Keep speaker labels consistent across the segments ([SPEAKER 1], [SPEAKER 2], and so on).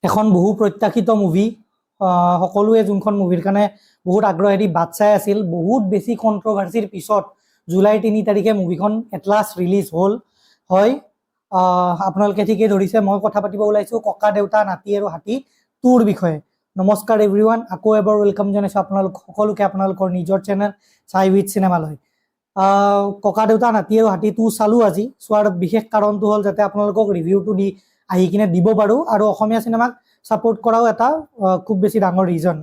[SPEAKER 1] এখন বহু প্ৰত্যাশিত মুভি, সকলোৱে যোনখন মুভিৰ কাৰণে বহুত আগ্ৰহেৰে বাট চাই আছিল, বহুত বেছি কণ্ট্ৰভাৰ্চিৰ পিছত জুলাই 3 তাৰিখে মুভিখন এট লাষ্ট ৰিলিজ হ'ল। হয়, আপোনালোকে ঠিকেই ধৰিছে, মই কথা পাতিব ওলাইছোঁ ককা দেউতা নাতি আৰু হাতী 2ৰ বিষয়ে। নমস্কাৰ এভৰিৱান, আকৌ এবাৰ ৱেলকাম জনাইছোঁ আপোনালোক সকলোকে আপোনালোকৰ নিজৰ চেনেল চাই উইথ চিনেমালৈ। ককা দেউতা নাতি আৰু হাতী 2 চালোঁ আজি। চোৱাৰ বিশেষ কাৰণটো হ'ল যাতে আপোনালোকক ৰিভিউটো দি আহি কিনে দিব পাৰোঁ, আৰু অসমীয়া চিনেমাক ছাপোৰ্ট কৰাও এটা খুব বেছি ডাঙৰ ৰিজন।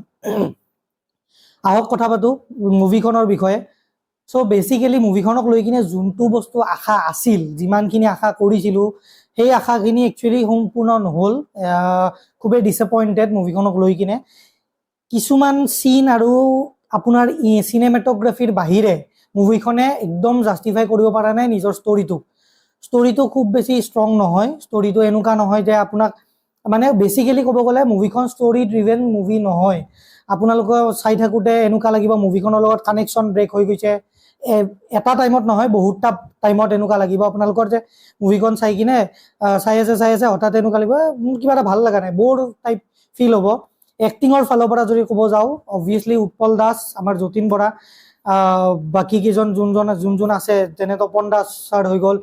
[SPEAKER 1] আহক কথা পাতোঁ মুভিখনৰ বিষয়ে। চ' বেচিকেলি মুভিখনক লৈ কিনে যোনটো বস্তু আশা আছিল, যিমানখিনি আশা কৰিছিলোঁ, সেই আশাখিনি একচুৱেলি সম্পূৰ্ণ নহ'ল। খুবেই ডিসএপইণ্টেড মুভিখনক লৈ কিনে। কিছুমান চিন আৰু আপোনাৰ চিনেমেটোগ্ৰাফীৰ বাহিৰে মুভিখনে একদম জাষ্টিফাই কৰিব পৰা নাই নিজৰ ষ্টৰিটো খুব বেছি ষ্ট্ৰং নহয়। ষ্টৰিটো এনেকুৱা নহয় যে আপোনাক মানে বেচিকেলি ক'ব গ'লে মুভিখন ষ্টৰি ড্ৰিভেন মুভি নহয়। আপোনালোকে চাই থাকোঁতে এনেকুৱা লাগিব মুভিখনৰ লগত কানেকশ্যন ব্ৰেক হৈ গৈছে। এটা টাইমত নহয়, বহুতটা টাইমত এনেকুৱা লাগিব আপোনালোকৰ যে মুভিখন চাই কিনে চাই আছে হঠাৎ এনেকুৱা লাগিব মোৰ কিবা এটা ভাল লগা নাই, বৰ টাইপ ফিল হ'ব। এক্টিঙৰ ফালৰ পৰা যদি ক'ব যাওঁ, অবভিয়াছলি উৎপল দাস, আমাৰ যতীন বৰা, বাকী কেইজন যোন আছে যেনে তপন দাস ছাৰ হৈ গ'ল,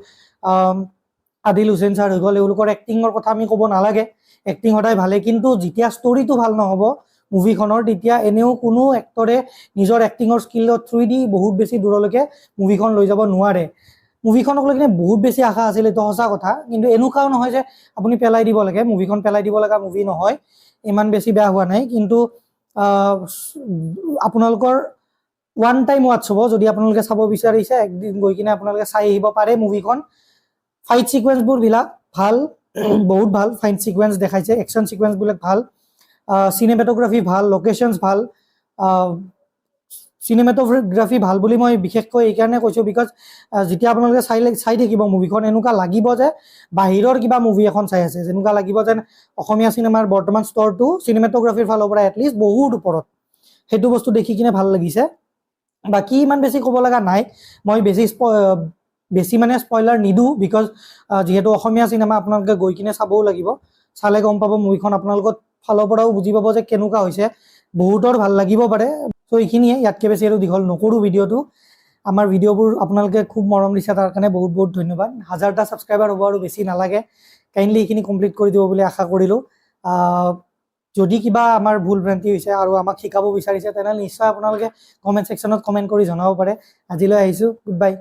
[SPEAKER 1] আদিল হুছেইন ছাৰ হৈ গ'ল, এওঁলোকৰ এক্টিঙৰ কথা আমি ক'ব নালাগে। এক্টিং সদায় ভালে, কিন্তু যেতিয়া ষ্টৰিটো ভাল নহ'ব মুভিখনৰ, তেতিয়া এনেও কোনো এক্টৰে নিজৰ এক্টিঙৰ স্কিলৰ থ্ৰুদি বহুত বেছি দূৰলৈকে মুভিখন লৈ যাব নোৱাৰে। মুভিখনক লৈ কিনে বহুত বেছি আশা আছিল, এইটো সঁচা কথা, কিন্তু এনেকুৱাও নহয় যে আপুনি পেলাই দিব লাগে। মুভিখন পেলাই দিব লগা মুভি নহয়, ইমান বেছি বেয়া হোৱা নাই, কিন্তু আপোনালোকৰ ওৱান টাইম ৱাটচ হ'ব। যদি আপোনালোকে চাব বিচাৰিছে একদিন গৈ কিনে আপোনালোকে চাই আহিব পাৰে মুভিখন। ফাইট চিকুৱেন্সবোৰ বিলাক ভাল, বহুত ভাল ফাইট চিকুৱেন্স দেখাইছে, একশ্যন চিকুৱেন্সবিলাক ভাল, চিনেমেটোগ্ৰাফী ভাল, লোকেশ্যনছ ভাল। চিনেমেটোগ্ৰাফী ভাল বুলি মই বিশেষকৈ এইকাৰণে কৈছোঁ, বিকজ যেতিয়া আপোনালোকে চাই থাকিব মুভিখন, এনেকুৱা লাগিব যে বাহিৰৰ কিবা মুভি এখন চাই আছে, যেনেকুৱা লাগিব যেন অসমীয়া চিনেমাৰ বৰ্তমান স্তৰটো চিনেমেটোগ্ৰাফীৰ ফালৰ পৰা এটলিষ্ট বহুত ওপৰত। সেইটো বস্তু দেখি কিনে ভাল লাগিছে। বাকী ইমান বেছি ক'ব লগা নাই, মই বেছি মানে স্পইলাৰ নিদিওঁ, বিকজ যিহেতু অসমীয়া চিনেমা আপোনালোকে গৈ কিনে চাবও লাগিব। চালে গম পাব মুভিখন, আপোনালোকৰ ফালৰ পৰাও বুজি পাব যে কেনেকুৱা হৈছে। বহুতৰ ভাল লাগিব পাৰে। চ' এইখিনিয়ে, ইয়াতকৈ বেছি আৰু দীঘল নকৰোঁ ভিডিঅ'টো। আমাৰ ভিডিঅ'বোৰ আপোনালোকে খুব মৰম দিছে, তাৰ কাৰণে বহুত বহুত ধন্যবাদ। 1000টা ছাবস্ক্ৰাইবাৰ হ'ব আৰু বেছি নালাগে, কাইণ্ডলি এইখিনি কমপ্লিট কৰি দিব বুলি আশা কৰিলোঁ। যদি কিবা আমাৰ ভুল ভ্ৰান্তি হৈছে আৰু আমাক শিকাব বিচাৰিছে, তেনেহ'লে নিশ্চয় আপোনালোকে কমেণ্ট ছেকশ্যনত কমেণ্ট কৰি জনাব পাৰে। আজিলৈ আহিছোঁ, গুড বাই।